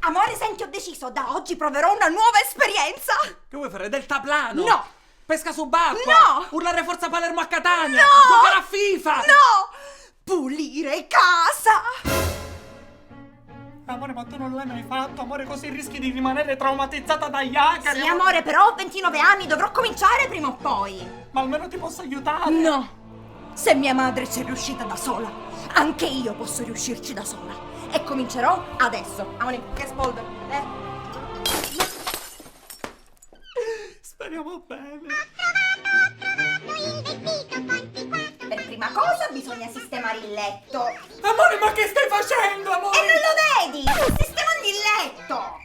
Amore, senti, ho deciso, da oggi proverò una nuova esperienza. Che vuoi fare? Deltaplano? No. Pesca subacquea? No. Urlare Forza Palermo a Catania? No. Giocare a FIFA? No. Pulire casa. Amore, ma tu non l'hai mai fatto, amore, così rischi di rimanere traumatizzata dagli hacker. Sì, amore, però ho 29 anni, dovrò cominciare prima o poi. Ma almeno ti posso aiutare. No. Se mia madre ci è riuscita da sola, anche io posso riuscirci da sola. E comincerò adesso. Amore, che spolvero, Speriamo bene. Per prima cosa bisogna sistemare il letto. Amore, ma che stai facendo, amore? E non lo vedi? Sto sistemando il letto.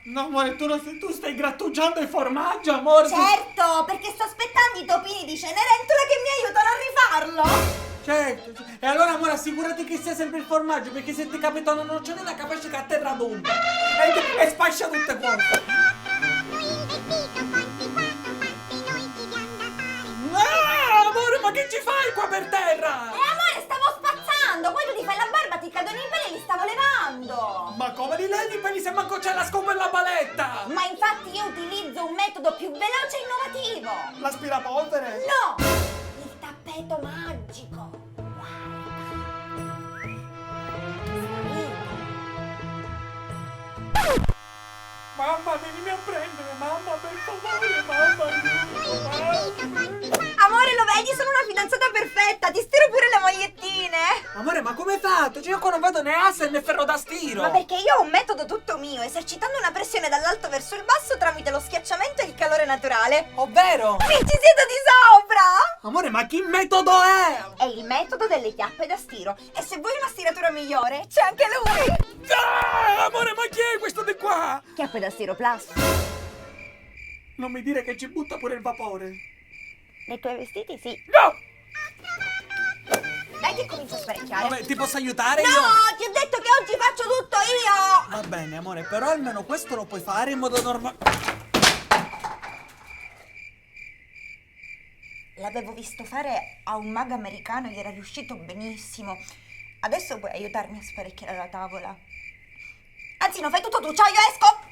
No, amore, tu stai grattugiando il formaggio, amore. Certo, perché sto aspettando i topini di Cenerentola che mi aiutano a rifarlo. Certo. E allora, amore, assicurati che sia sempre il formaggio, perché se ti capita una nocciola capace che a terra bomba. E spascia tutte quante. Ah, amore, ma che ci fai qua per terra? Amore, stavo spazzando. Poi tu ti fai la barba, ti cadono i peli e li stavo levando. Ma come li levi per se manco c'è la scopa e la paletta? Ma infatti io utilizzo un metodo più veloce e innovativo. L'aspirapolvere? No! Il tappeto magico. Mamma, venimi a prendere, mamma, per favore, mamma. Amore, lo vedi? Sono una fidanzata perfetta. Ti stiro pure le magliettine. Amore, ma come hai fatto? Cioè, io qua non vedo né asse né ferro da stiro. Ma perché io ho un metodo tutto mio, esercitando una pressione dall'alto verso il basso tramite lo schiacciamento e il calore naturale. Ovvero? Mi ci siedo di sopra! Amore, ma che metodo è? È il metodo delle chiappe da stiro. E se vuoi una stiratura migliore, c'è anche lui! Ah, amore, ma chi è questo di qua? Chiappe da stiro plus. Non mi dire che ci butta pure il vapore. Nei tuoi vestiti sì. No! Dai che comincio a sparecchiare. Vabbè, ti posso aiutare No, io? ti ho detto che oggi faccio tutto io! Va bene, amore, però almeno questo lo puoi fare in modo normale. L'avevo visto fare a un mago americano e gli era riuscito benissimo. Adesso puoi aiutarmi a sparecchiare la tavola. Anzi, non fai tutto tu, ciao, io esco!